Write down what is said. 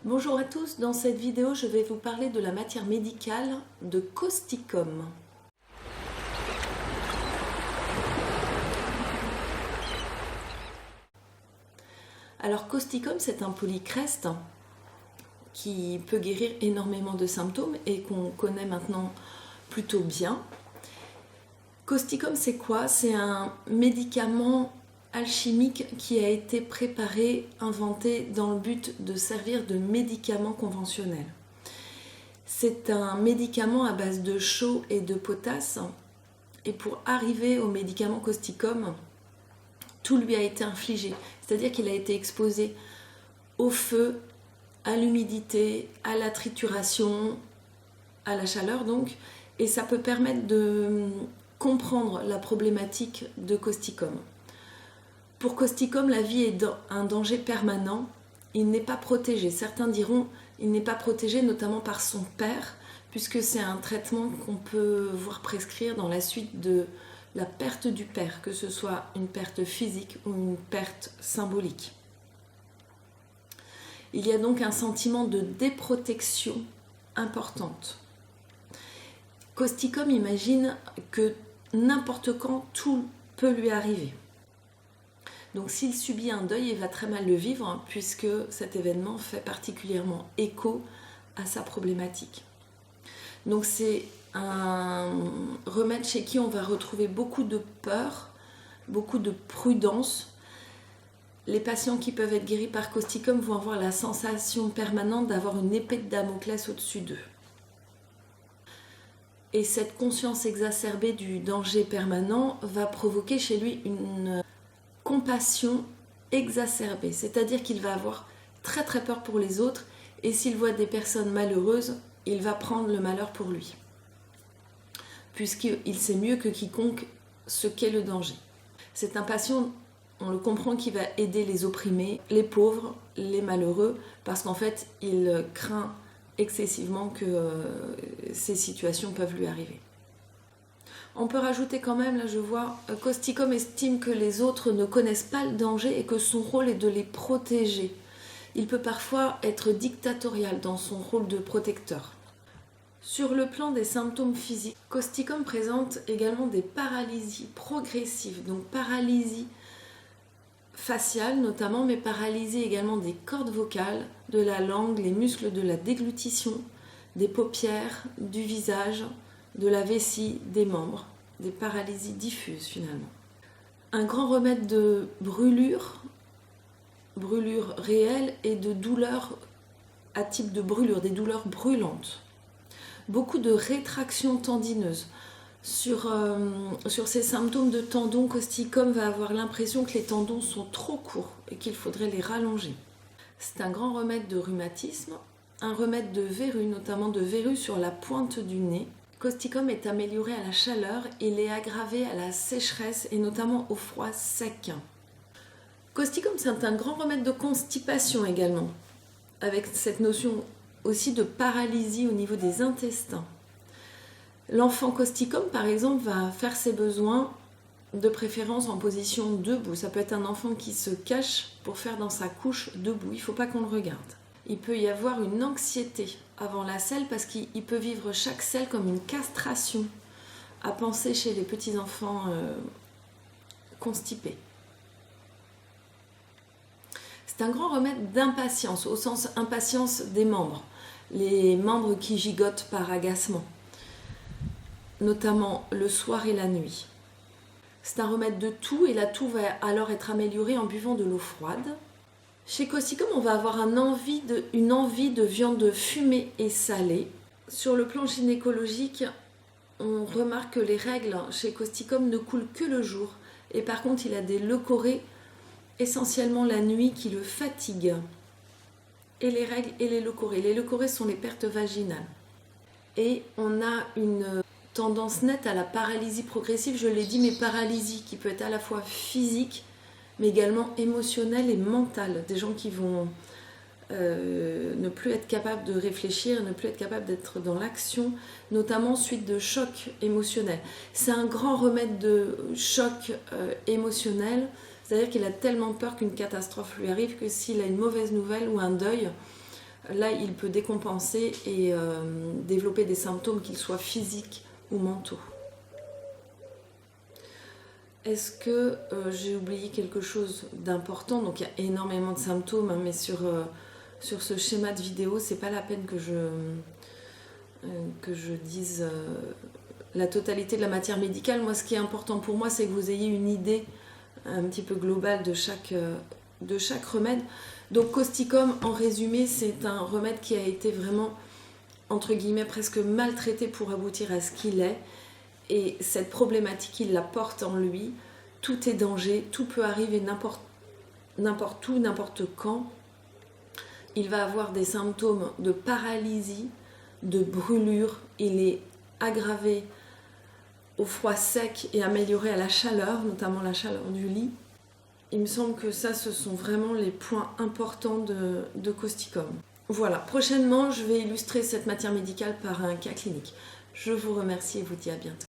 Bonjour à tous, dans cette vidéo je vais vous parler de la matière médicale de causticum. Alors causticum, c'est un polycreste qui peut guérir énormément de symptômes et qu'on connaît maintenant plutôt bien. Causticum, c'est quoi? C'est un médicament alchimique qui a été préparé, inventé dans le but de servir de médicament conventionnel. C'est un médicament à base de chaux et de potasse, et pour arriver au médicament causticum, tout lui a été infligé, c'est-à-dire qu'il a été exposé au feu, à l'humidité, à la trituration, à la chaleur donc, et ça peut permettre de comprendre la problématique de causticum. Pour causticum, la vie est un danger permanent, il n'est pas protégé. Certains diront qu'il n'est pas protégé notamment par son père, puisque c'est un traitement qu'on peut voir prescrire dans la suite de la perte du père, que ce soit une perte physique ou une perte symbolique. Il y a donc un sentiment de déprotection importante. Causticum imagine que n'importe quand tout peut lui arriver. Donc s'il subit un deuil, il va très mal le vivre puisque cet événement fait particulièrement écho à sa problématique. Donc c'est un remède chez qui on va retrouver beaucoup de peur, beaucoup de prudence. Les patients qui peuvent être guéris par causticum vont avoir la sensation permanente d'avoir une épée de Damoclès au-dessus d'eux. Et cette conscience exacerbée du danger permanent va provoquer chez lui une compassion exacerbée, c'est-à-dire qu'il va avoir très très peur pour les autres et s'il voit des personnes malheureuses, il va prendre le malheur pour lui, puisqu'il sait mieux que quiconque ce qu'est le danger. C'est un patient, on le comprend, qui va aider les opprimés, les pauvres, les malheureux, parce qu'en fait, il craint excessivement que ces situations peuvent lui arriver. On peut rajouter quand même, là je vois, causticum estime que les autres ne connaissent pas le danger et que son rôle est de les protéger. Il peut parfois être dictatorial dans son rôle de protecteur. Sur le plan des symptômes physiques, causticum présente également des paralysies progressives, donc paralysie faciale notamment, mais paralysie également des cordes vocales, de la langue, les muscles de la déglutition, des paupières, du visage, de la vessie, des membres, des paralysies diffuses finalement. Un grand remède de brûlure réelle et de douleurs à type de brûlure, des douleurs brûlantes. Beaucoup de rétractions tendineuses. Sur ces symptômes de tendons, causticum va avoir l'impression que les tendons sont trop courts et qu'il faudrait les rallonger. C'est un grand remède de rhumatisme, un remède de verrues, notamment de verrues sur la pointe du nez. Causticum est amélioré à la chaleur, il est aggravé à la sécheresse et notamment au froid sec. Causticum, c'est un grand remède de constipation également, avec cette notion aussi de paralysie au niveau des intestins. L'enfant causticum, par exemple, va faire ses besoins de préférence en position debout. Ça peut être un enfant qui se cache pour faire dans sa couche debout, il ne faut pas qu'on le regarde. Il peut y avoir une anxiété avant la selle parce qu'il peut vivre chaque selle comme une castration à penser chez les petits-enfants constipés. C'est un grand remède d'impatience, au sens impatience des membres, les membres qui gigotent par agacement, notamment le soir et la nuit. C'est un remède de toux et la toux va alors être améliorée en buvant de l'eau froide. Chez causticum, on va avoir une envie de viande fumée et salée. Sur le plan gynécologique, on remarque que les règles chez causticum ne coulent que le jour. Et par contre, il a des leucorrhées, essentiellement la nuit, qui le fatiguent. Et les règles et les leucorrhées. Les leucorrhées sont les pertes vaginales. Et on a une tendance nette à la paralysie progressive, je l'ai dit, mais paralysie qui peut être à la fois physique, mais également émotionnelle et mentale. Des gens qui vont ne plus être capables de réfléchir, ne plus être capables d'être dans l'action, notamment suite de chocs émotionnels. C'est un grand remède de choc émotionnel, c'est-à-dire qu'il a tellement peur qu'une catastrophe lui arrive que s'il a une mauvaise nouvelle ou un deuil, là il peut décompenser et développer des symptômes, qu'ils soient physiques ou mentaux. Est-ce que j'ai oublié quelque chose d'important? Donc il y a énormément de symptômes, hein, mais sur ce schéma de vidéo, c'est pas la peine que je dise la totalité de la matière médicale. Moi, ce qui est important pour moi, c'est que vous ayez une idée un petit peu globale de chaque remède. Donc Causticum, en résumé, c'est un remède qui a été vraiment, entre guillemets, presque maltraité pour aboutir à ce qu'il est. Et cette problématique, il la porte en lui. Tout est danger, tout peut arriver n'importe où, n'importe quand. Il va avoir des symptômes de paralysie, de brûlure. Il est aggravé au froid sec et amélioré à la chaleur, notamment la chaleur du lit. Il me semble que ça, ce sont vraiment les points importants de Causticum. Voilà, prochainement, je vais illustrer cette matière médicale par un cas clinique. Je vous remercie et vous dis à bientôt.